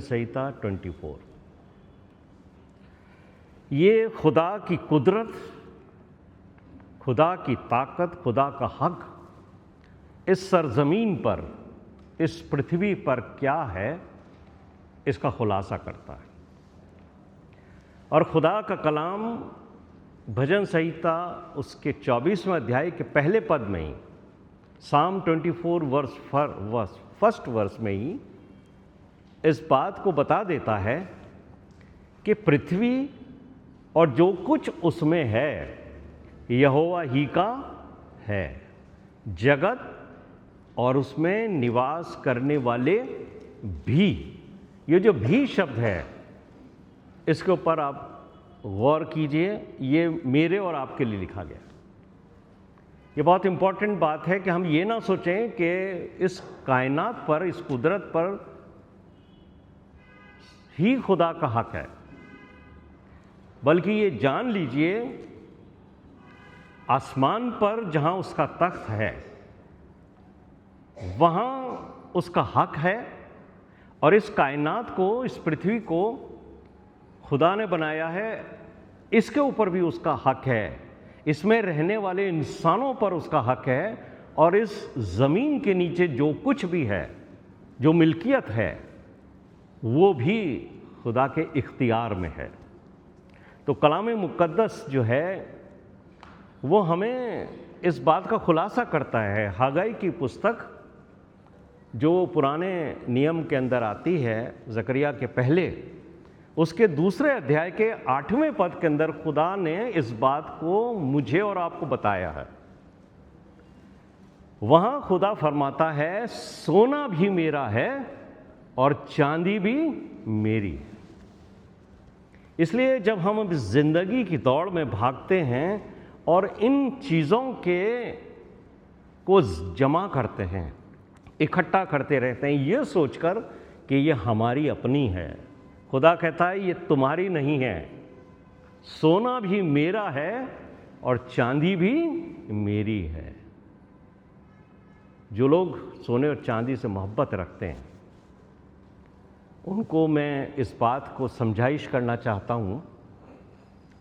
संहिता 24। ये खुदा की कुदरत, खुदा की ताकत, खुदा का हक इस सरजमीन पर, इस पृथ्वी पर क्या है, इसका खुलासा करता है। और खुदा का कलाम भजन संहिता उसके 24वें अध्याय के पहले पद में ही, साम 24 फर्स्ट वर्स में ही इस बात को बता देता है कि पृथ्वी और जो कुछ उसमें है यहोवा ही का है। जगत और उसमें निवास करने वाले भी, ये जो भी शब्द है इसके ऊपर आप गौर कीजिए। ये मेरे और आपके लिए लिखा गया। ये बहुत इंपॉर्टेंट बात है कि हम ये ना सोचें कि इस कायनात पर, इस कुदरत पर ही खुदा का हक है, बल्कि ये जान लीजिए आसमान पर जहां उसका तख्त है वहां उसका हक है। और इस कायनात को, इस पृथ्वी को खुदा ने बनाया है, इसके ऊपर भी उसका हक है। इसमें रहने वाले इंसानों पर उसका हक है। और इस ज़मीन के नीचे जो कुछ भी है, जो मिल्कियत है, वो भी खुदा के इख्तियार में है। तो कलाम मुक़द्दस जो है वो हमें इस बात का खुलासा करता है। हग्गाई की पुस्तक जो पुराने नियम के अंदर आती है, ज़करिया के पहले, उसके दूसरे अध्याय के 8वें पद के अंदर खुदा ने इस बात को मुझे और आपको बताया है। वहां खुदा फरमाता है, सोना भी मेरा है और चांदी भी मेरी है। इसलिए जब हम जिंदगी की दौड़ में भागते हैं और इन चीज़ों को जमा करते हैं, इकट्ठा करते रहते हैं, ये सोचकर कि ये हमारी अपनी है, खुदा कहता है ये तुम्हारी नहीं है। सोना भी मेरा है और चांदी भी मेरी है। जो लोग सोने और चांदी से मोहब्बत रखते हैं उनको मैं इस बात को समझाइश करना चाहता हूं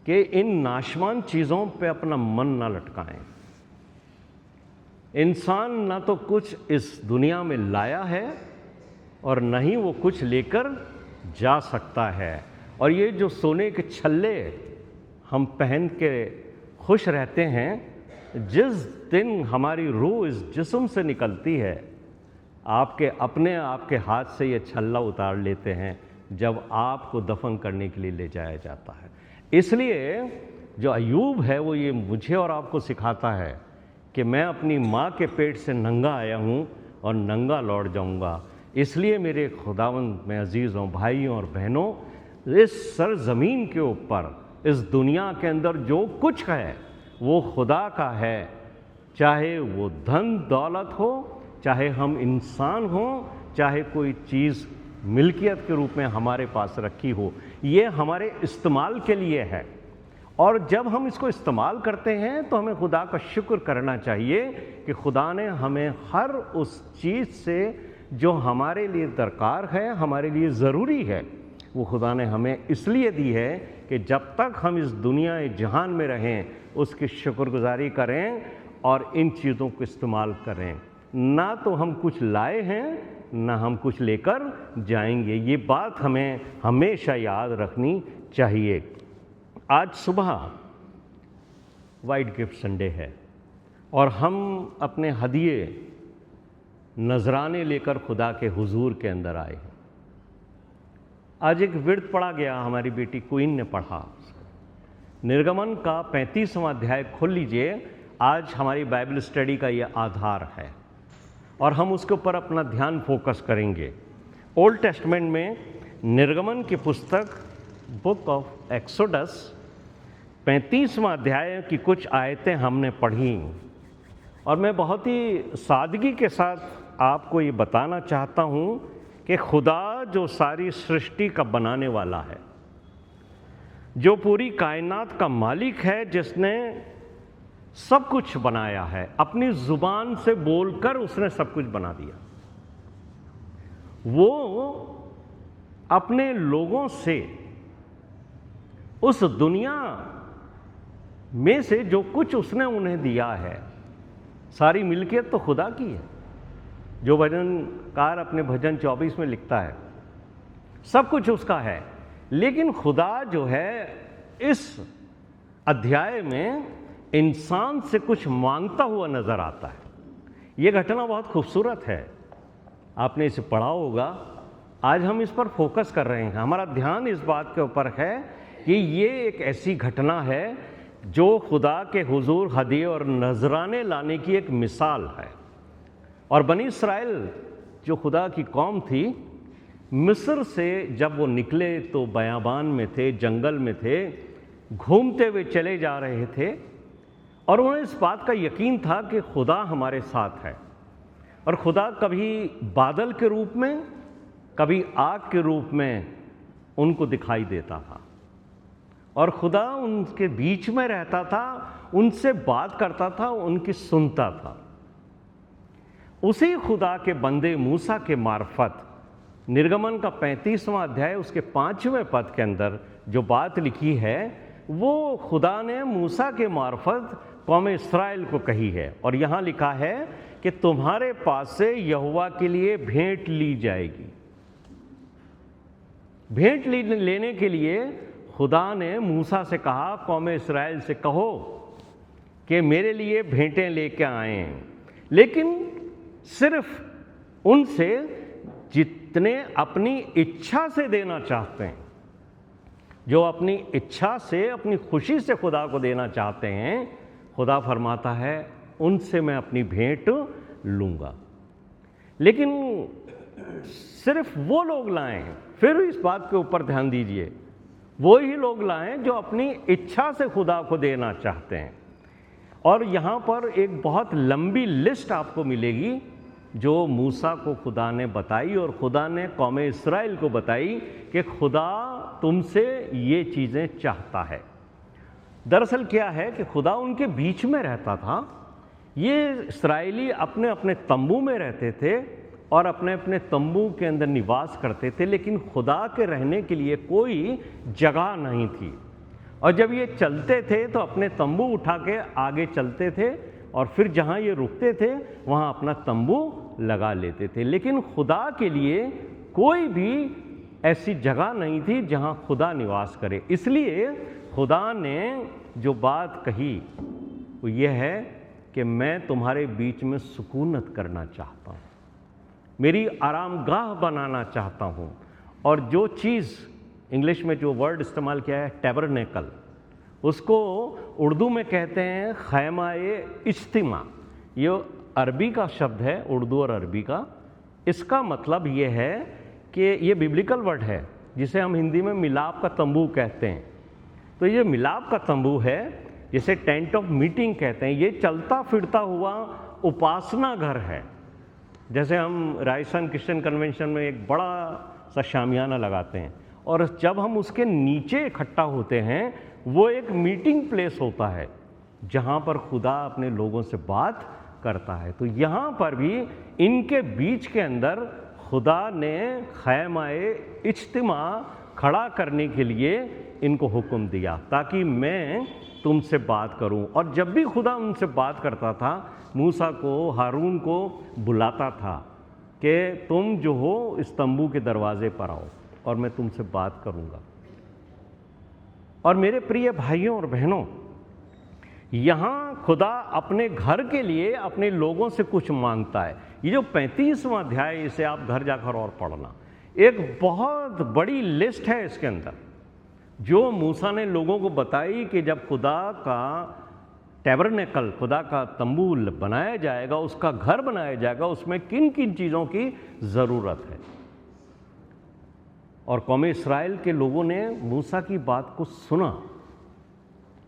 कि इन नाशवान चीज़ों पे अपना मन ना लटकाएं। इंसान ना तो कुछ इस दुनिया में लाया है और न ही वो कुछ लेकर जा सकता है। और ये जो सोने के छल्ले हम पहन के खुश रहते हैं, जिस दिन हमारी रूह इस जिस्म से निकलती है, आपके हाथ से ये छल्ला उतार लेते हैं जब आपको दफन करने के लिए ले जाया जाता है। इसलिए जो अय्यूब है वो ये मुझे और आपको सिखाता है कि मैं अपनी माँ के पेट से नंगा आया हूँ और नंगा लौट जाऊँगा। इसलिए मेरे खुदावंद में अजीज़ों, भाइयों और बहनों, इस सरज़मीन के ऊपर, इस दुनिया के अंदर जो कुछ है वो खुदा का है। चाहे वो धन दौलत हो, चाहे हम इंसान हो, चाहे कोई चीज़ मिल्कियत के रूप में हमारे पास रखी हो, ये हमारे इस्तेमाल के लिए है। और जब हम इसको इस्तेमाल करते हैं तो हमें खुदा का शुक्र करना चाहिए कि खुदा ने हमें हर उस चीज़ से जो हमारे लिए दरकार है, हमारे लिए ज़रूरी है, वो खुदा ने हमें इसलिए दी है कि जब तक हम इस दुनिया जहान में रहें उसकी शुक्रगुजारी करें और इन चीज़ों को इस्तेमाल करें। ना तो हम कुछ लाए हैं, ना हम कुछ लेकर जाएंगे। ये बात हमें हमेशा याद रखनी चाहिए। आज सुबह वाइट गिफ्ट संडे है और हम अपने हदिये, नजराने लेकर खुदा के हुजूर के अंदर आए हैं। आज एक विर्त पढ़ा गया, हमारी बेटी क्वीन ने पढ़ा। निर्गमन का 35वां अध्याय खोल लीजिए। आज हमारी बाइबल स्टडी का ये आधार है और हम उसके ऊपर अपना ध्यान फोकस करेंगे। ओल्ड टेस्टमेंट में निर्गमन की पुस्तक बुक ऑफ एक्सोडस 35वां अध्याय की कुछ आयतें हमने पढ़ी और मैं बहुत ही सादगी के साथ आपको ये बताना चाहता हूँ कि खुदा जो सारी सृष्टि का बनाने वाला है, जो पूरी कायनात का मालिक है, जिसने सब कुछ बनाया है, अपनी ज़ुबान से बोलकर उसने सब कुछ बना दिया, वो अपने लोगों से उस दुनिया में से जो कुछ उसने उन्हें दिया है, सारी मिल्कियत तो खुदा की है। जो भजनकार अपने भजन 24 में लिखता है, सब कुछ उसका है। लेकिन खुदा जो है इस अध्याय में इंसान से कुछ मांगता हुआ नजर आता है। यह घटना बहुत खूबसूरत है, आपने इसे पढ़ा होगा। आज हम इस पर फोकस कर रहे हैं, हमारा ध्यान इस बात के ऊपर है कि ये एक ऐसी घटना है जो खुदा के हुजूर हदिये और नजराने लाने की एक मिसाल है। और बनी इस्राएल जो खुदा की कौम थी, मिस्र से जब वो निकले तो बयाबान में थे, जंगल में थे, घूमते हुए चले जा रहे थे, और उन्हें इस बात का यकीन था कि खुदा हमारे साथ है। और खुदा कभी बादल के रूप में, कभी आग के रूप में उनको दिखाई देता था, और खुदा उनके बीच में रहता था, उनसे बात करता था, उनकी सुनता था। उसी खुदा के बंदे मूसा के मार्फत निर्गमन का 35वां अध्याय उसके 5वें पद के अंदर जो बात लिखी है, वो खुदा ने मूसा के मार्फत कौम इस्राएल को कही है। और यहाँ लिखा है कि तुम्हारे पास से यहोवा के लिए भेंट ली जाएगी। भेंट लेने के लिए खुदा ने मूसा से कहा, कौम इस्राएल से कहो कि मेरे लिए भेंटें लेके आए। लेकिन सिर्फ उनसे जितने अपनी इच्छा से देना चाहते हैं, जो अपनी इच्छा से, अपनी खुशी से खुदा को देना चाहते हैं, खुदा फरमाता है उनसे मैं अपनी भेंट लूँगा। लेकिन सिर्फ वो लोग लाएं, फिर इस बात के ऊपर ध्यान दीजिए, वो ही लोग लाएं जो अपनी इच्छा से खुदा को देना चाहते हैं। और यहाँ पर एक बहुत लंबी लिस्ट आपको मिलेगी जो मूसा को खुदा ने बताई, और खुदा ने कौम इस्राएल को बताई कि खुदा तुमसे ये चीज़ें चाहता है। दरअसल क्या है कि खुदा उनके बीच में रहता था। ये इस्राएली अपने अपने तंबू में रहते थे और अपने अपने तंबू के अंदर निवास करते थे, लेकिन खुदा के रहने के लिए कोई जगह नहीं थी। और जब ये चलते थे तो अपने तंबू उठा के आगे चलते थे, और फिर जहाँ ये रुकते थे वहाँ अपना तंबू लगा लेते थे। लेकिन खुदा के लिए कोई भी ऐसी जगह नहीं थी जहाँ खुदा निवास करे। इसलिए खुदा ने जो बात कही वो ये है कि मैं तुम्हारे बीच में सुकूनत करना चाहता हूँ, मेरी आरामगाह बनाना चाहता हूँ। और जो चीज़ इंग्लिश में जो वर्ड इस्तेमाल किया है टैबरनेकल, उसको उर्दू में कहते हैं खैमाए इज्तिमा। ये अरबी का शब्द है, उर्दू और अरबी का। इसका मतलब ये है कि ये बिब्लिकल वर्ड है जिसे हम हिंदी में मिलाप का तंबू कहते हैं। तो ये मिलाप का तंबू है, जिसे टेंट ऑफ मीटिंग कहते हैं। ये चलता फिरता हुआ उपासना घर है। जैसे हम राजस्थान क्रिश्चियन कन्वेंशन में एक बड़ा सा शामियाना लगाते हैं, और जब हम उसके नीचे इकट्ठा होते हैं, वो एक मीटिंग प्लेस होता है जहाँ पर खुदा अपने लोगों से बात करता है। तो यहाँ पर भी इनके बीच के अंदर खुदा ने खैमाए इज्तिमा खड़ा करने के लिए इनको हुक्म दिया, ताकि मैं तुमसे बात करूं। और जब भी खुदा उनसे बात करता था, मूसा को, हारून को बुलाता था कि तुम जो हो इस तंबू के दरवाजे पर आओ और मैं तुमसे बात करूंगा। और मेरे प्रिय भाइयों और बहनों, यहाँ खुदा अपने घर के लिए अपने लोगों से कुछ मांगता है। ये जो 35वां अध्याय, इसे आप घर जाकर और पढ़ना, एक बहुत बड़ी लिस्ट है इसके अंदर, जो मूसा ने लोगों को बताई कि जब खुदा का टैबरनेकल, खुदा का तंबू बनाया जाएगा, उसका घर बनाया जाएगा, उसमें किन किन चीज़ों की ज़रूरत है। और कौम इस्राएल के लोगों ने मूसा की बात को सुना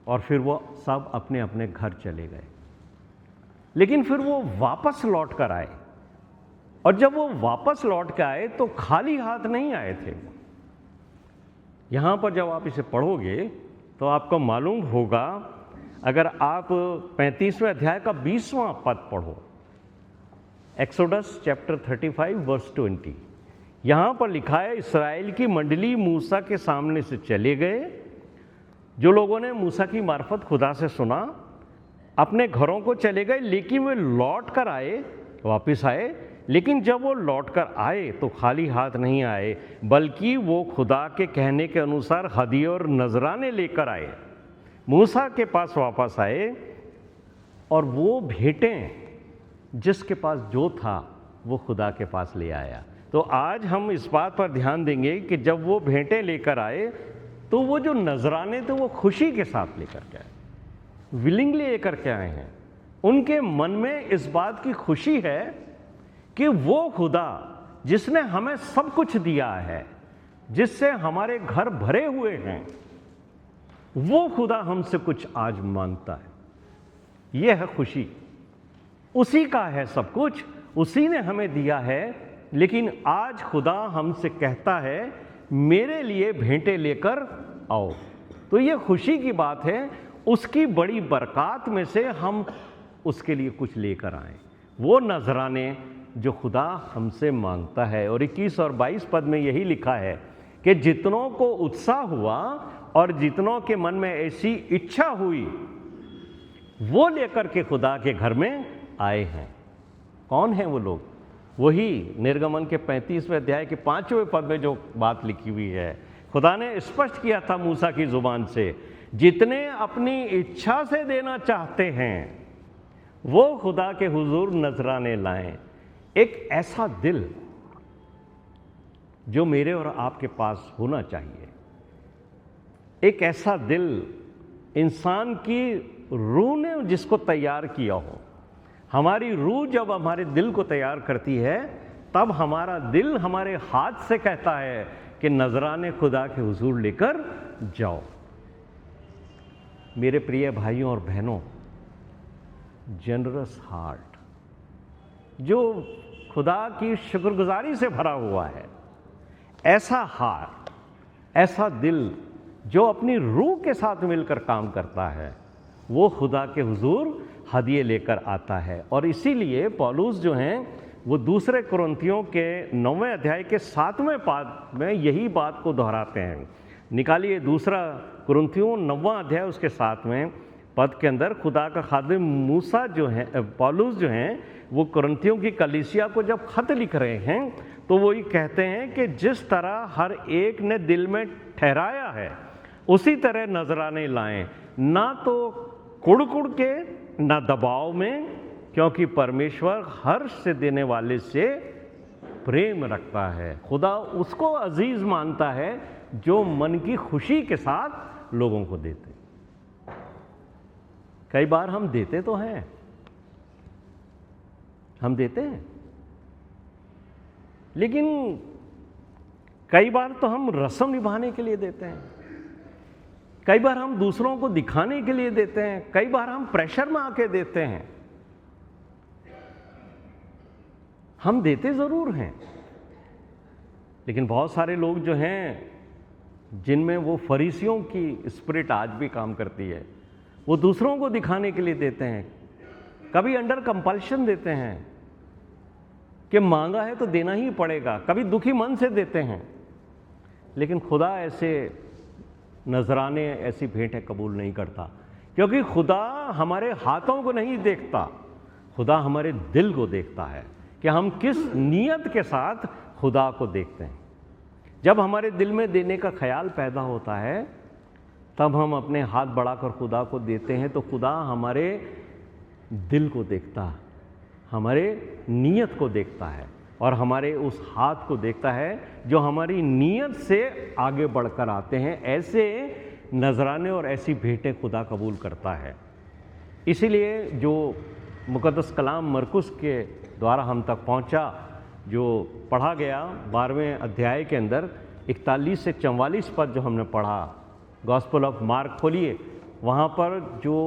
और फिर वो सब अपने अपने घर चले गए। लेकिन फिर वो वापस लौट कर आए, और जब वो वापस लौट के आए तो खाली हाथ नहीं आए थे। यहाँ पर जब आप इसे पढ़ोगे तो आपको मालूम होगा, अगर आप 35वें अध्याय का 20वां पद पढ़ो, एक्सोडस चैप्टर 35 वर्स 20, यहाँ पर लिखा है, इस्राएल की मंडली मूसा के सामने से चले गए। जो लोगों ने मूसा की मार्फत खुदा से सुना अपने घरों को चले गए, लेकिन वे लौट कर आए, वापस आए। लेकिन जब वो लौट कर आए तो खाली हाथ नहीं आए, बल्कि वो खुदा के कहने के अनुसार हदिये और नजराने लेकर आए। मूसा के पास वापस आए और वो भेंटें जिसके पास जो था वो खुदा के पास ले आया। तो आज हम इस बात पर ध्यान देंगे कि जब वो भेंटें लेकर आए तो वो जो नजराने थे वो खुशी के साथ लेकर के आए, विलिंगली लेकर के आए हैं। उनके मन में इस बात की खुशी है कि वो खुदा जिसने हमें सब कुछ दिया है, जिससे हमारे घर भरे हुए हैं, वो खुदा हमसे कुछ आज मांगता है। ये है खुशी, उसी का है सब कुछ, उसी ने हमें दिया है। लेकिन आज खुदा हमसे कहता है मेरे लिए भेंटें लेकर आओ। तो ये खुशी की बात है, उसकी बड़ी बरकत में से हम उसके लिए कुछ लेकर आए, वो नजराने जो खुदा हमसे मांगता है। और 21 और 22 पद में यही लिखा है कि जितनों को उत्साह हुआ और जितनों के मन में ऐसी इच्छा हुई, वो लेकर के खुदा के घर में आए हैं। कौन है वो लोग? वही निर्गमन के 35वें अध्याय के 5वें पद में जो बात लिखी हुई है। खुदा ने स्पष्ट किया था मूसा की जुबान से, जितने अपनी इच्छा से देना चाहते हैं वो खुदा के हुजूर नजराने लाएं। एक ऐसा दिल जो मेरे और आपके पास होना चाहिए, एक ऐसा दिल इंसान की रूह ने जिसको तैयार किया हो। हमारी रूह जब हमारे दिल को तैयार करती है, तब हमारा दिल हमारे हाथ से कहता है कि नजराने खुदा के हुजूर लेकर जाओ। मेरे प्रिय भाइयों और बहनों, जनरस हार्ट जो खुदा की शुक्रगुजारी से भरा हुआ है, ऐसा हार्ट, ऐसा दिल जो अपनी रूह के साथ मिलकर काम करता है, वो खुदा के हुजूर हदिये लेकर आता है। और इसीलिए पौलुस जो हैं वो दूसरे कुरिन्थियों के 9वें अध्याय के 7वें पद में यही बात को दोहराते हैं। निकालिए दूसरा कुरिन्थियों 9वां अध्याय उसके 7वें पद के अंदर खुदा का खादिम मूसा जो है, पौलुस जो हैं, वो कुरिन्थियों की कलीसिया को जब खत लिख रहे हैं तो वो ये कहते हैं कि जिस तरह हर एक ने दिल में ठहराया है उसी तरह नजराने लाएं, ना तो कुड़ के ना दबाव में, क्योंकि परमेश्वर हर्ष से देने वाले से प्रेम रखता है। खुदा उसको अजीज मानता है जो मन की खुशी के साथ लोगों को देते। कई बार हम देते तो हैं, हम देते हैं, लेकिन कई बार तो हम रस्म निभाने के लिए देते हैं, कई बार हम दूसरों को दिखाने के लिए देते हैं, कई बार हम प्रेशर में आके देते हैं। हम देते जरूर हैं, लेकिन बहुत सारे लोग जो हैं जिनमें वो फरीसियों की स्पिरिट आज भी काम करती है, वो दूसरों को दिखाने के लिए देते हैं, कभी अंडर कंपल्शन देते हैं कि मांगा है तो देना ही पड़ेगा, कभी दुखी मन से देते हैं। लेकिन खुदा ऐसे नजराने, ऐसी भेंटें कबूल नहीं करता, क्योंकि खुदा हमारे हाथों को नहीं देखता, खुदा हमारे दिल को देखता है कि हम किस नीयत के साथ खुदा को देखते हैं। जब हमारे दिल में देने का ख्याल पैदा होता है, तब हम अपने हाथ बढ़ाकर खुदा को देते हैं, तो खुदा हमारे दिल को देखता है, हमारे नीयत को देखता है और हमारे उस हाथ को देखता है जो हमारी नीयत से आगे बढ़कर आते हैं। ऐसे नजराने और ऐसी भेंटें खुदा कबूल करता है। इसीलिए जो मुकद्दस कलाम मरकुस के द्वारा हम तक पहुंचा, जो पढ़ा गया 12वें अध्याय के अंदर 41 से 44 पद जो हमने पढ़ा, गॉस्पेल ऑफ मार्क खोलिए, वहाँ पर जो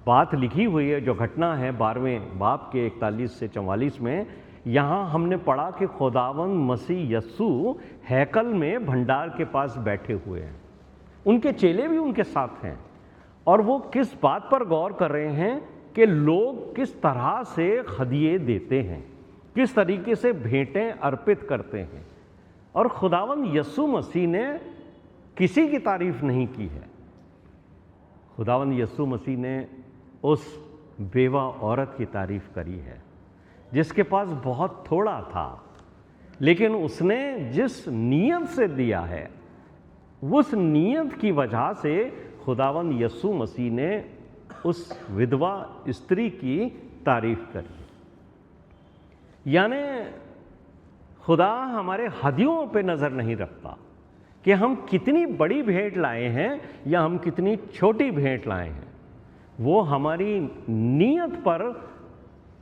बात लिखी हुई है, जो घटना है 12वें बाब के 41 से 44 में, यहाँ हमने पढ़ा कि खुदावंद मसीह यस्सु हैकल में भंडार के पास बैठे हुए हैं, उनके चेले भी उनके साथ हैं, और वो किस बात पर गौर कर रहे हैं कि लोग किस तरह से हदिये देते हैं, किस तरीके से भेंटें अर्पित करते हैं। और खुदावंद यीशु मसीह ने किसी की तारीफ नहीं की है। खुदावंद यीशु मसीह ने उस बेवा औरत की तारीफ करी है जिसके पास बहुत थोड़ा था, लेकिन उसने जिस नीयत से दिया है उस नीयत की वजह से खुदावंद यीशु मसीह ने उस विधवा स्त्री की तारीफ करी। यानी खुदा हमारे हदियों पे नज़र नहीं रखता कि हम कितनी बड़ी भेंट लाए हैं या हम कितनी छोटी भेंट लाए हैं, वो हमारी नीयत पर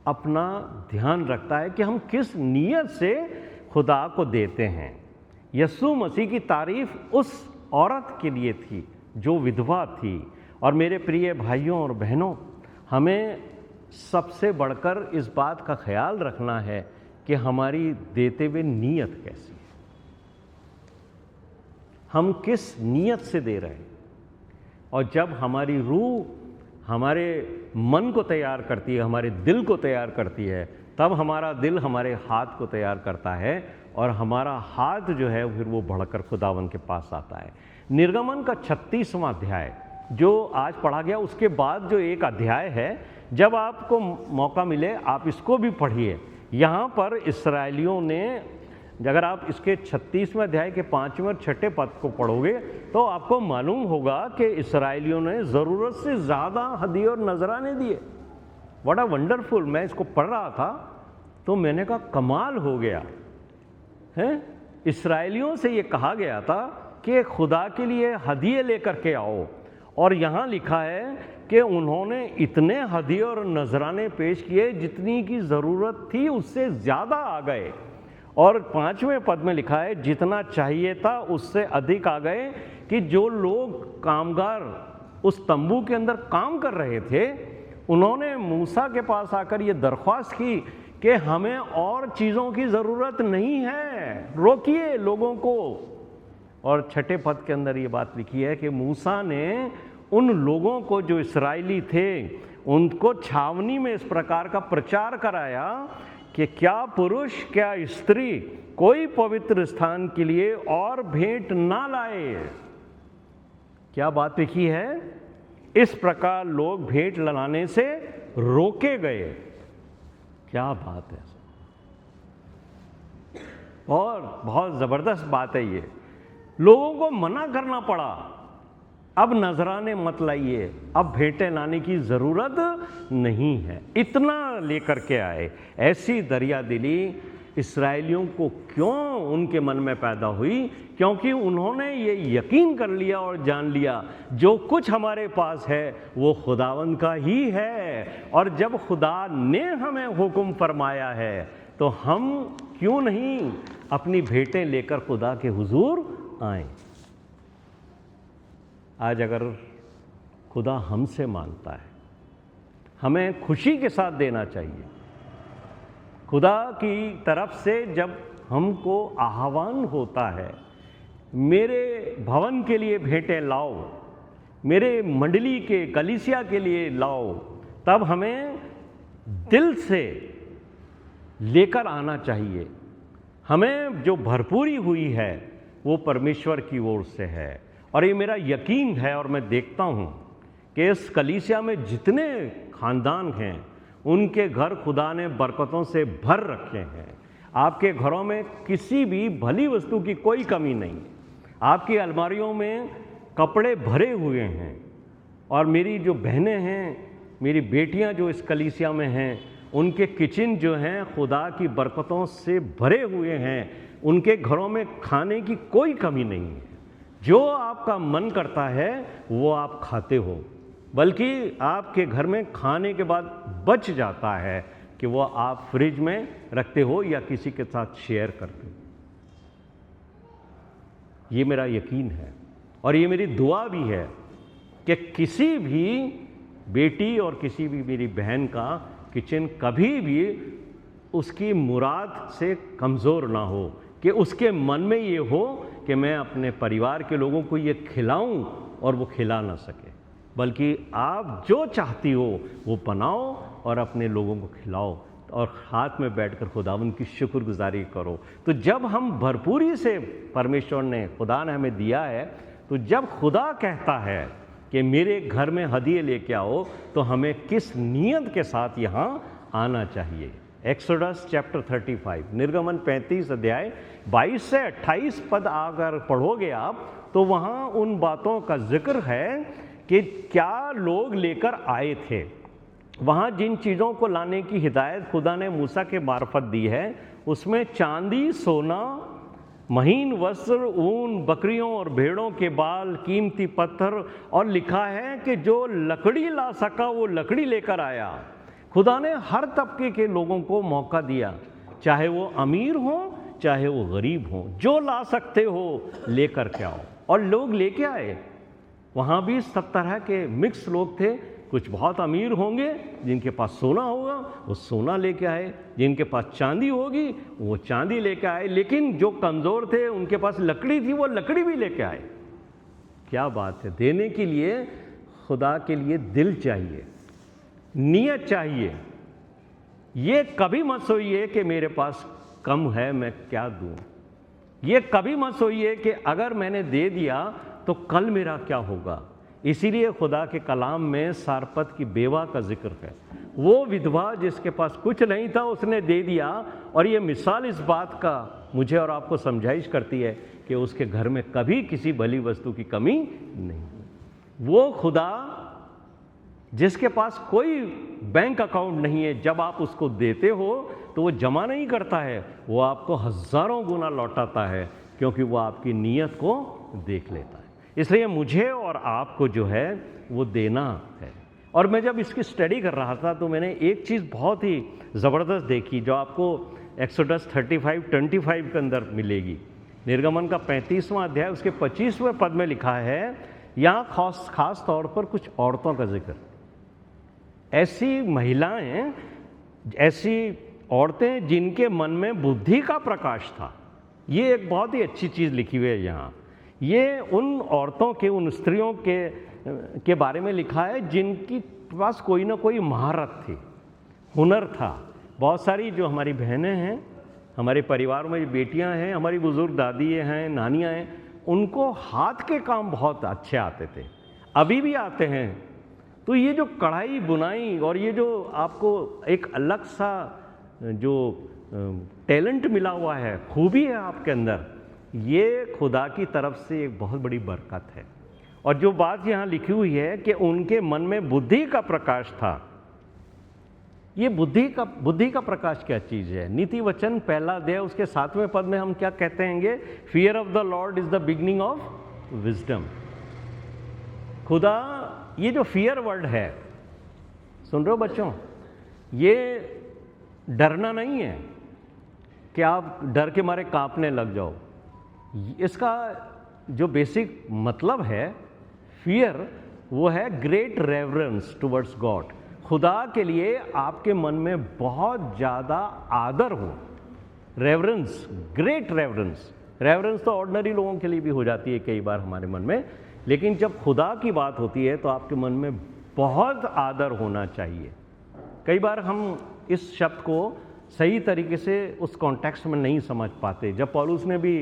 अपना ध्यान रखता है कि हम किस नीयत से खुदा को देते हैं। यीशु मसीह की तारीफ उस औरत के लिए थी जो विधवा थी। और मेरे प्रिय भाइयों और बहनों, हमें सबसे बढ़कर इस बात का ख्याल रखना है कि हमारी देते हुए नीयत कैसी है, हम किस नीयत से दे रहे हैं। और जब हमारी रूह हमारे मन को तैयार करती है, हमारे दिल को तैयार करती है, तब हमारा दिल हमारे हाथ को तैयार करता है और हमारा हाथ जो है फिर वो बढ़कर खुदावन के पास आता है। निर्गमन का 36वां अध्याय जो आज पढ़ा गया, उसके बाद जो एक अध्याय है, जब आपको मौका मिले आप इसको भी पढ़िए। यहाँ पर इस्राएलियों ने, अगर आप इसके 36वें अध्याय के 5वें और 6ठे पद को पढ़ोगे तो आपको मालूम होगा कि इस्राएलियों ने ज़रूरत से ज़्यादा हदिये और नजराने दिए। What a wonderful. मैं इसको पढ़ रहा था तो मैंने कहा कमाल हो गया है। इस्राएलियों से ये कहा गया था कि खुदा के लिए हदिये लेकर के आओ, और यहाँ लिखा है कि उन्होंने इतने हदिये और नजराने पेश किए जितनी की ज़रूरत थी उससे ज़्यादा आ गए। और 5वें पद में लिखा है जितना चाहिए था उससे अधिक आ गए, कि जो लोग कामगार उस तंबू के अंदर काम कर रहे थे उन्होंने मूसा के पास आकर ये दरख्वास्त की कि हमें और चीज़ों की ज़रूरत नहीं है, रोकिए लोगों को। और 6ठे पद के अंदर ये बात लिखी है कि मूसा ने उन लोगों को जो इस्राएली थे उनको छावनी में इस प्रकार का प्रचार कराया कि क्या पुरुष क्या स्त्री कोई पवित्र स्थान के लिए और भेंट ना लाए। क्या बात लिखी है? इस प्रकार लोग भेंट लाने से रोके गए। क्या बात है, और बहुत ज़बरदस्त बात है ये। लोगों को मना करना पड़ा, अब नजराने मत लाइए, अब भेंटें लाने की ज़रूरत नहीं है। इतना लेकर के आए। ऐसी दरिया दिली इस्राएलियों को क्यों उनके मन में पैदा हुई? क्योंकि उन्होंने ये यकीन कर लिया और जान लिया जो कुछ हमारे पास है वो खुदावंद का ही है। और जब खुदा ने हमें हुक्म फरमाया है तो हम क्यों नहीं अपनी भेंटें लेकर खुदा के हुजूर आएं। आज अगर खुदा हमसे मांगता है, हमें खुशी के साथ देना चाहिए। खुदा की तरफ से जब हमको आह्वान होता है, मेरे भवन के लिए भेंटें लाओ, मेरे मंडली के कलीसिया के लिए लाओ, तब हमें दिल से लेकर आना चाहिए। हमें जो भरपूरी हुई है वो परमेश्वर की ओर से है। और ये मेरा यकीन है, और मैं देखता हूँ कि इस कलीसिया में जितने ख़ानदान हैं उनके घर खुदा ने बरकतों से भर रखे हैं। आपके घरों में किसी भी भली वस्तु की कोई कमी नहीं। आपकी अलमारियों में कपड़े भरे हुए हैं। और मेरी जो बहनें हैं, मेरी बेटियां जो इस कलीसिया में हैं, उनके किचन जो हैं खुदा की बरकतों से भरे हुए हैं। उनके घरों में खाने की कोई कमी नहीं है। जो आपका मन करता है वो आप खाते हो, बल्कि आपके घर में खाने के बाद बच जाता है कि वो आप फ्रिज में रखते हो या किसी के साथ शेयर करते हो। ये मेरा यकीन है और ये मेरी दुआ भी है कि किसी भी बेटी और किसी भी मेरी बहन का किचन कभी भी उसकी मुराद से कमज़ोर ना हो, कि उसके मन में ये हो कि मैं अपने परिवार के लोगों को ये खिलाऊं और वो खिला ना सके, बल्कि आप जो चाहती हो वो बनाओ और अपने लोगों को खिलाओ। और हाथ में बैठकर खुदावंद की शुक्रगुजारी करो। तो जब हम भरपूरी से परमेश्वर ने, खुदा ने हमें दिया है, तो जब खुदा कहता है कि मेरे घर में हदिये लेके आओ, तो हमें किस नियत के साथ यहाँ आना चाहिए। एक्सोडस चैप्टर 35, निर्गमन 35 अध्याय 22 से 28 पद अगर पढ़ोगे आप, तो वहाँ उन बातों का जिक्र है कि क्या लोग लेकर आए थे। वहाँ जिन चीज़ों को लाने की हिदायत खुदा ने मूसा के मार्फत दी है, उसमें चांदी, सोना, महीन वस्त्र, ऊन, बकरियों और भेड़ों के बाल, कीमती पत्थर, और लिखा है कि जो लकड़ी ला सका वो लकड़ी लेकर आया। खुदा ने हर तबके के लोगों को मौका दिया, चाहे वो अमीर हो चाहे वो गरीब हो, जो ला सकते हो लेकर के आओ। और लोग लेके आए। वहाँ भी सब तरह के मिक्स लोग थे। कुछ बहुत अमीर होंगे जिनके पास सोना होगा, वो सोना लेके आए, जिनके पास चांदी होगी वो चांदी लेके आए, लेकिन जो कमज़ोर थे उनके पास लकड़ी थी, वो लकड़ी भी लेके आए। क्या बात है! देने के लिए खुदा के लिए दिल चाहिए, नियत चाहिए। ये कभी मत सोचिए कि मेरे पास कम है मैं क्या दूं। ये कभी मत सोचिए कि अगर मैंने दे दिया तो कल मेरा क्या होगा। इसीलिए खुदा के कलाम में सारपत की बेवा का जिक्र है। वो विधवा जिसके पास कुछ नहीं था उसने दे दिया, और ये मिसाल इस बात का मुझे और आपको समझाइश करती है कि उसके घर में कभी किसी भली वस्तु की कमी नहीं। वो खुदा जिसके पास कोई बैंक अकाउंट नहीं है, जब आप उसको देते हो तो वो जमा नहीं करता है, वो आपको हज़ारों गुना लौटाता है, क्योंकि वो आपकी नीयत को देख लेता है। इसलिए मुझे और आपको जो है वो देना है। और मैं जब इसकी स्टडी कर रहा था तो मैंने एक चीज़ बहुत ही ज़बरदस्त देखी, जो आपको एक्सोडस 35:25 के अंदर मिलेगी। निर्गमन का 35वां अध्याय उसके 25वें पद में लिखा है, यहाँ खास तौर पर कुछ औरतों का जिक्र। ऐसी महिलाएं, ऐसी औरतें जिनके मन में बुद्धि का प्रकाश था। ये एक बहुत ही अच्छी चीज़ लिखी हुई है यहाँ। ये उन औरतों के, उन स्त्रियों के बारे में लिखा है जिनकी पास कोई ना कोई महारत थी, हुनर था। बहुत सारी जो हमारी बहनें हैं, हमारे परिवार में बेटियां हैं, हमारी बुज़ुर्ग दादी हैं, नानियां हैं, उनको हाथ के काम बहुत अच्छे आते थे, अभी भी आते हैं। तो ये जो कढ़ाई बुनाई और ये जो आपको एक अलग सा जो टैलेंट मिला हुआ है, खूबी है आपके अंदर, ये खुदा की तरफ से एक बहुत बड़ी बरकत है। और जो बात यहाँ लिखी हुई है कि उनके मन में बुद्धि का प्रकाश था, ये बुद्धि का प्रकाश क्या चीज़ है? नीति वचन 1 अध्याय उसके 7वें पद में हम क्या कहते हैंगे? Fear of the Lord is the beginning of wisdom. खुदा, ये जो फियर वर्ड है, सुन रहे हो बच्चों, ये डरना नहीं है कि आप डर के मारे कांपने लग जाओ। इसका जो बेसिक मतलब है फियर, वो है ग्रेट रेवरेंस टुवर्ड्स गॉड। खुदा के लिए आपके मन में बहुत ज़्यादा आदर हो। Reverence, great reverence. रेवरेंस तो ऑर्डिनरी लोगों के लिए भी हो जाती है कई बार हमारे मन में, लेकिन जब खुदा की बात होती है तो आपके मन में बहुत आदर होना चाहिए। कई बार हम इस शब्द को सही तरीके से उस कॉन्टेक्स्ट में नहीं समझ पाते। जब पौलुस ने भी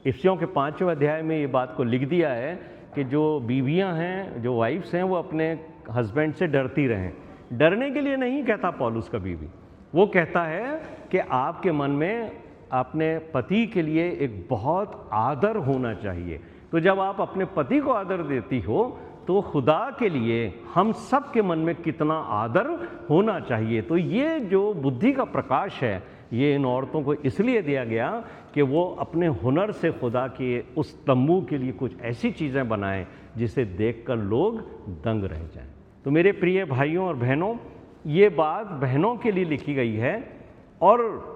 इफिसियों के 5वें अध्याय में ये बात को लिख दिया है कि जो बीवियां हैं, जो वाइफ्स हैं, वो अपने हस्बैंड से डरती रहें। डरने के लिए नहीं कहता पौलुस कभी भी, वो कहता है कि आपके मन में अपने पति के लिए एक बहुत आदर होना चाहिए। तो जब आप अपने पति को आदर देती हो तो खुदा के लिए हम सब के मन में कितना आदर होना चाहिए। तो ये जो बुद्धि का प्रकाश है, ये इन औरतों को इसलिए दिया गया कि वो अपने हुनर से खुदा के उस तंबू के लिए कुछ ऐसी चीज़ें बनाएं जिसे देखकर लोग दंग रह जाएं। तो मेरे प्रिय भाइयों और बहनों, ये बात बहनों के लिए लिखी गई है। और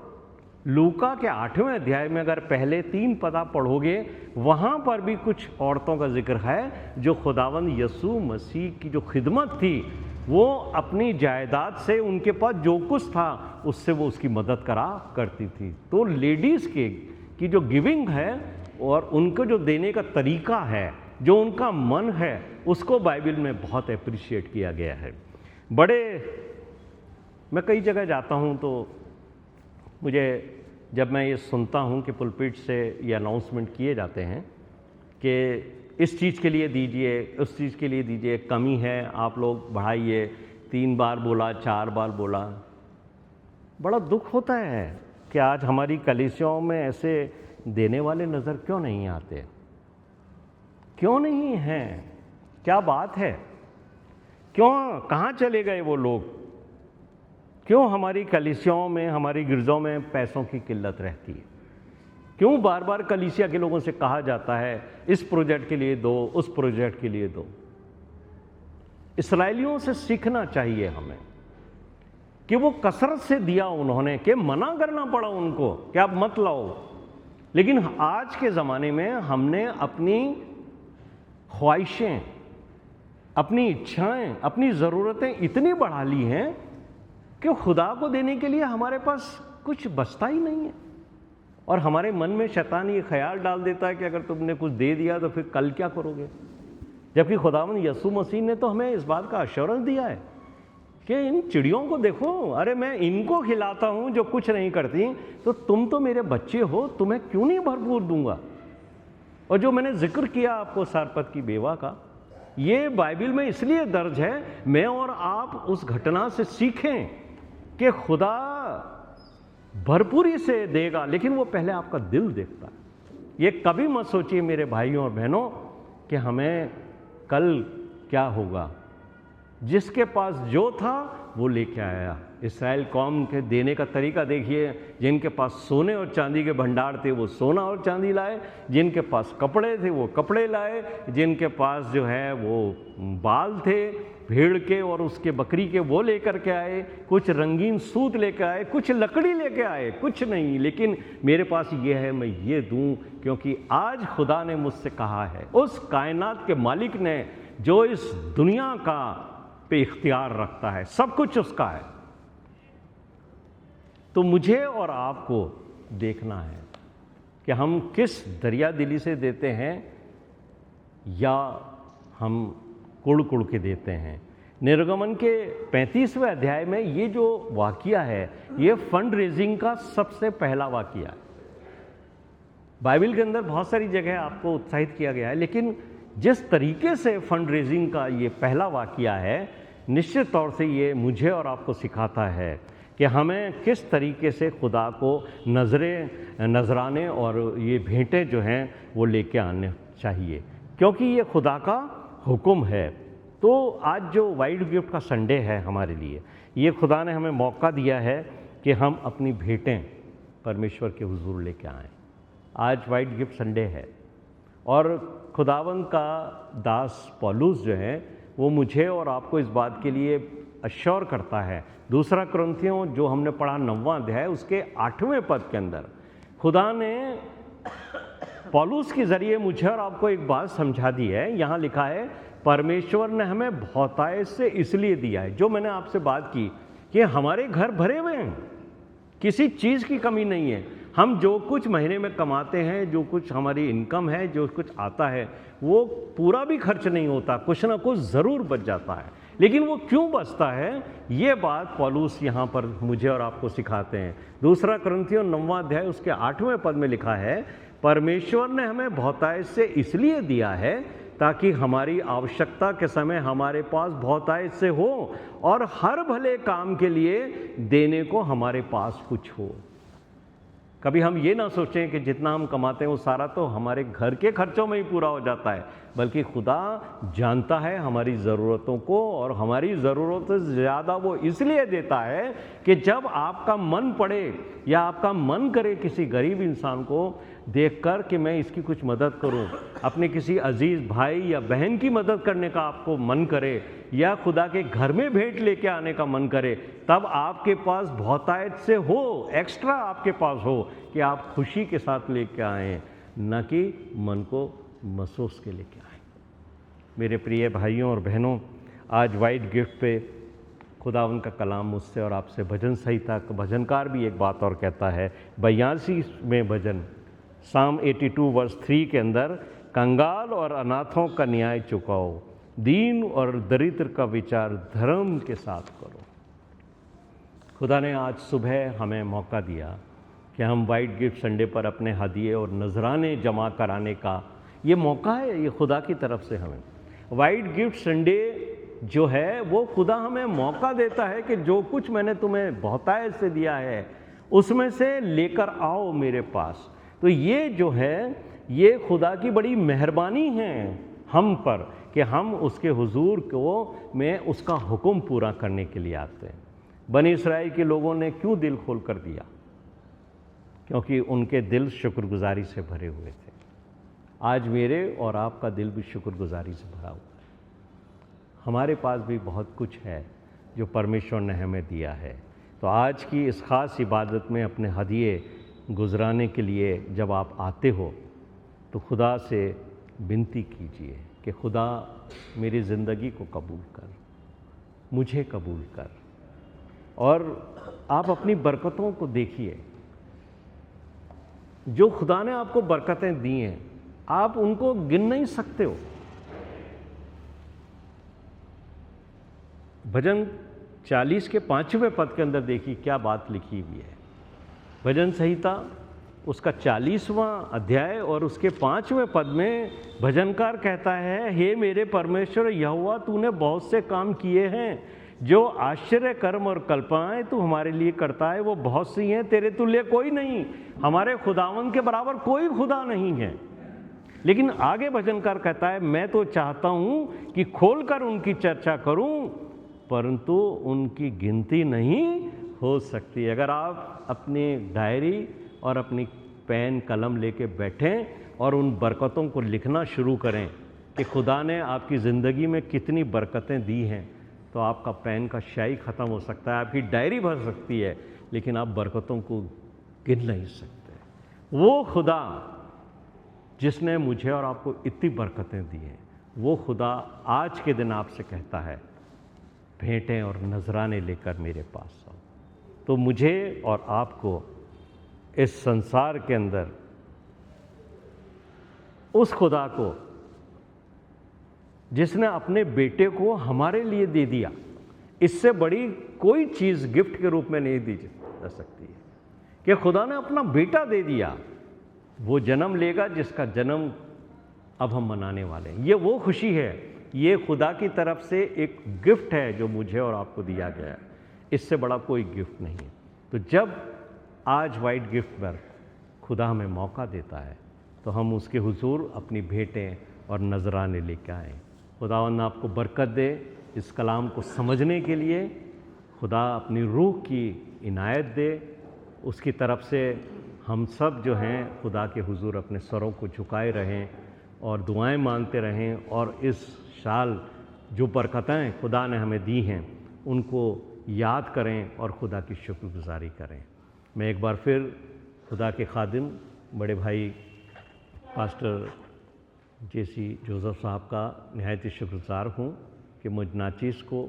लूका के 8वें अध्याय में अगर पहले 3 पद आप पढ़ोगे, वहाँ पर भी कुछ औरतों का जिक्र है जो खुदावंद यीशु मसीह की जो खिदमत थी, वो अपनी जायदाद से, उनके पास जो कुछ था उससे वो उसकी मदद करा करती थी। तो लेडीज़ की जो गिविंग है और उनको जो देने का तरीका है, जो उनका मन है, उसको बाइबल में बहुत अप्रिशिएट किया गया है। बड़े मैं कई जगह जाता हूँ तो मुझे जब मैं ये सुनता हूँ कि पुलपिट से ये अनाउंसमेंट किए जाते हैं कि इस चीज़ के लिए दीजिए, उस चीज़ के लिए दीजिए, कमी है आप लोग बढ़ाइए, 3 बार बोला, 4 बार बोला, बड़ा दुख होता है कि आज हमारी कलीसियाओं में ऐसे देने वाले नज़र क्यों नहीं आते, क्यों नहीं हैं, क्या बात है, क्यों, कहाँ चले गए वो लोग, क्यों हमारी कलीसियाओं में, हमारी गिरजों में पैसों की किल्लत रहती है, क्यों बार बार कलीसिया के लोगों से कहा जाता है इस प्रोजेक्ट के लिए दो, उस प्रोजेक्ट के लिए दो। इस्राएलियों से सीखना चाहिए हमें कि वो कसरत से दिया उन्होंने, कि मना करना पड़ा उनको कि आप मत लाओ, लेकिन आज के ज़माने में हमने अपनी ख्वाहिशें, अपनी इच्छाएं, अपनी ज़रूरतें इतनी बढ़ा ली हैं कि खुदा को देने के लिए हमारे पास कुछ बचता ही नहीं है। और हमारे मन में शैतान ये ख्याल डाल देता है कि अगर तुमने कुछ दे दिया तो फिर कल क्या करोगे, जबकि खुदावंद यीशु मसीह ने तो हमें इस बात का एश्योरेंस दिया है कि इन चिड़ियों को देखो, अरे मैं इनको खिलाता हूँ जो कुछ नहीं करती, तो तुम तो मेरे बच्चे हो, तुम्हें क्यों नहीं भरपूर दूंगा। और जो मैंने जिक्र किया आपको सारपत की बेवा का, ये बाइबल में इसलिए दर्ज है, मैं और आप उस घटना से सीखें कि खुदा भरपूरी से देगा, लेकिन वो पहले आपका दिल देखता है। ये कभी मत सोचिए मेरे भाइयों और बहनों कि हमें कल क्या होगा। जिसके पास जो था वो लेके आया। इस्राएल कौम के देने का तरीका देखिए, जिनके पास सोने और चांदी के भंडार थे वो सोना और चांदी लाए, जिनके पास कपड़े थे वो कपड़े लाए, जिनके पास जो है वो बाल थे भेड़ के और उसके बकरी के वो लेकर के आए, कुछ रंगीन सूत लेकर आए, कुछ लकड़ी लेके आए, कुछ नहीं, लेकिन मेरे पास ये है मैं ये दूं, क्योंकि आज खुदा ने मुझसे कहा है, उस कायनात के मालिक ने जो इस दुनिया का पे इख्तियार रखता है, सब कुछ उसका है। तो मुझे और आपको देखना है कि हम किस दरिया दिली से देते हैं या हम कुड़ कुड़ के देते हैं। निर्गमन के 35वें अध्याय में ये जो वाक़या है, ये फंड रेजिंग का सबसे पहला वाक़या है। बाइबल के अंदर बहुत सारी जगह आपको उत्साहित किया गया है, लेकिन जिस तरीके से फंड रेजिंग का ये पहला वाक़या है, निश्चित तौर से ये मुझे और आपको सिखाता है कि हमें किस तरीके से खुदा को नजराने और ये भेंटें जो हैं वो लेके आने चाहिए, क्योंकि ये खुदा का हुक्म है। तो आज जो वाइड गिफ्ट का संडे है हमारे लिए, ये खुदा ने हमें मौका दिया है कि हम अपनी भेंटें परमेश्वर के हुजूर लेके आएँ। आज वाइड गिफ्ट संडे है और खुदावंद का दास पौलुस जो है वो मुझे और आपको इस बात के लिए अश्योर करता है। दूसरा कुरिन्थियों जो हमने पढ़ा 9वां अध्याय, उसके 8वें पद के अंदर खुदा ने पौलुस के ज़रिए मुझे और आपको एक बात समझा दी है। यहाँ लिखा है, परमेश्वर ने हमें बहुतायत से इसलिए दिया है। जो मैंने आपसे बात की कि हमारे घर भरे हुए हैं, किसी चीज़ की कमी नहीं है। हम जो कुछ महीने में कमाते हैं, जो कुछ हमारी इनकम है, जो कुछ आता है, वो पूरा भी खर्च नहीं होता, कुछ ना कुछ ज़रूर बच जाता है। लेकिन वो क्यों बचता है, ये बात पौलुस यहाँ पर मुझे और आपको सिखाते हैं। दूसरा कुरिन्थियों 9वां अध्याय उसके 8वें पद में लिखा है, परमेश्वर ने हमें बहुतायत से इसलिए दिया है ताकि हमारी आवश्यकता के समय हमारे पास बहुतायत से हो और हर भले काम के लिए देने को हमारे पास कुछ हो। कभी हम ये ना सोचें कि जितना हम कमाते हैं वो सारा तो हमारे घर के खर्चों में ही पूरा हो जाता है, बल्कि खुदा जानता है हमारी ज़रूरतों को, और हमारी ज़रूरतों से ज़्यादा वो इसलिए देता है कि जब आपका मन पड़े या आपका मन करे किसी गरीब इंसान को देखकर कि मैं इसकी कुछ मदद करूं, अपने किसी अजीज़ भाई या बहन की मदद करने का आपको मन करे, या खुदा के घर में भेंट लेके आने का मन करे, तब आपके पास बहुतायत से हो, एक्स्ट्रा आपके पास हो कि आप खुशी के साथ लेके आएँ, न कि मन को महसूस के लेके आएँ। मेरे प्रिय भाइयों और बहनों, आज वाइड गिफ्ट पे खुदावंद का कलाम मुझसे और आपसे भजन संहिता का भजनकार भी एक बात और कहता है। 82 में भजन साम 82 वर्स 3 के अंदर, कंगाल और अनाथों का न्याय चुकाओ, दीन और दरिद्र का विचार धर्म के साथ करो। खुदा ने आज सुबह हमें मौका दिया कि हम वाइट गिफ्ट संडे पर अपने हदिये और नजराने जमा कराने का ये मौका है, ये खुदा की तरफ से हमें। वाइट गिफ्ट संडे जो है वो खुदा हमें मौका देता है कि जो कुछ मैंने तुम्हें बहुतायत से दिया है उसमें से लेकर आओ मेरे पास। तो ये जो है ये खुदा की बड़ी मेहरबानी है हम पर कि हम उसके हुजूर को में उसका हुक्म पूरा करने के लिए आते हैं। बनी इस्राएल के लोगों ने क्यों दिल खोल कर दिया? क्योंकि उनके दिल शुक्रगुजारी से भरे हुए थे। आज मेरे और आपका दिल भी शुक्रगुजारी से भरा हुआ है। हमारे पास भी बहुत कुछ है जो परमेश्वर ने हमें दिया है। तो आज की इस ख़ास इबादत में अपने हदिये गुजराने के लिए जब आप आते हो तो खुदा से विनती कीजिए कि खुदा मेरी ज़िंदगी को कबूल कर, मुझे कबूल कर। और आप अपनी बरकतों को देखिए, जो खुदा ने आपको बरकतें दी हैं आप उनको गिन नहीं सकते हो। भजन 40 के 5वें पद के अंदर देखिए क्या बात लिखी हुई है। भजन संहिता उसका 40वां अध्याय और उसके 5वें पद में भजनकार कहता है, हे मेरे परमेश्वर यहोवा, तूने बहुत से काम किए हैं, जो आश्चर्य कर्म और कल्पनाएं तू हमारे लिए करता है वो बहुत सी हैं, तेरे तुल्य कोई नहीं, हमारे खुदावन के बराबर कोई खुदा नहीं है। लेकिन आगे भजनकार कहता है, मैं तो चाहता हूँ कि खोलकर उनकी चर्चा करूँ, परंतु उनकी गिनती नहीं हो सकती। अगर आप अपनी डायरी और अपनी पेन कलम लेके बैठें और उन बरकतों को लिखना शुरू करें कि खुदा ने आपकी ज़िंदगी में कितनी बरकतें दी हैं, तो आपका पेन का स्याही ख़त्म हो सकता है, आपकी डायरी भर सकती है, लेकिन आप बरकतों को गिन नहीं सकते। वो खुदा जिसने मुझे और आपको इतनी बरकतें दी हैं, वो खुदा आज के दिन आपसे कहता है, भेंटें और नजराने लेकर मेरे पास आओ। तो मुझे और आपको इस संसार के अंदर उस खुदा को जिसने अपने बेटे को हमारे लिए दे दिया, इससे बड़ी कोई चीज़ गिफ्ट के रूप में नहीं दी जा सकती है कि खुदा ने अपना बेटा दे दिया। वो जन्म लेगा जिसका जन्म अब हम मनाने वाले हैं। ये वो खुशी है, ये खुदा की तरफ से एक गिफ्ट है जो मुझे और आपको दिया गया है। इससे बड़ा कोई गिफ्ट नहीं है। तो जब आज वाइट गिफ्ट पर खुदा हमें मौका देता है तो हम उसके हुजूर अपनी भेंटें और नजराने लेकर आएँ। खुदावंद आपको बरकत दे इस कलाम को समझने के लिए। खुदा अपनी रूह की इनायत दे, उसकी तरफ से हम सब जो हैं खुदा के हुजूर अपने सरों को झुकाए रहें और दुआएं मांगते रहें, और इस साल जो बरकतें खुदा ने हमें दी हैं उनको याद करें और खुदा की शुक्रगुजारी करें। मैं एक बार फिर खुदा के खादिम बड़े भाई पास्टर जेसी जोसेफ साहब का नहायत शुक्रगुजार हूँ कि मुझ नाचीज़ को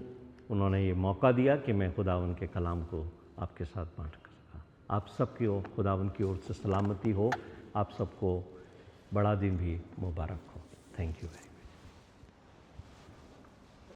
उन्होंने ये मौका दिया कि मैं खुदावन के कलाम को आपके साथ बांट कर सका। आप सबकी ओर खुदावन की ओर से सलामती हो, आप सबको बड़ा दिन भी मुबारक हो। Thank you.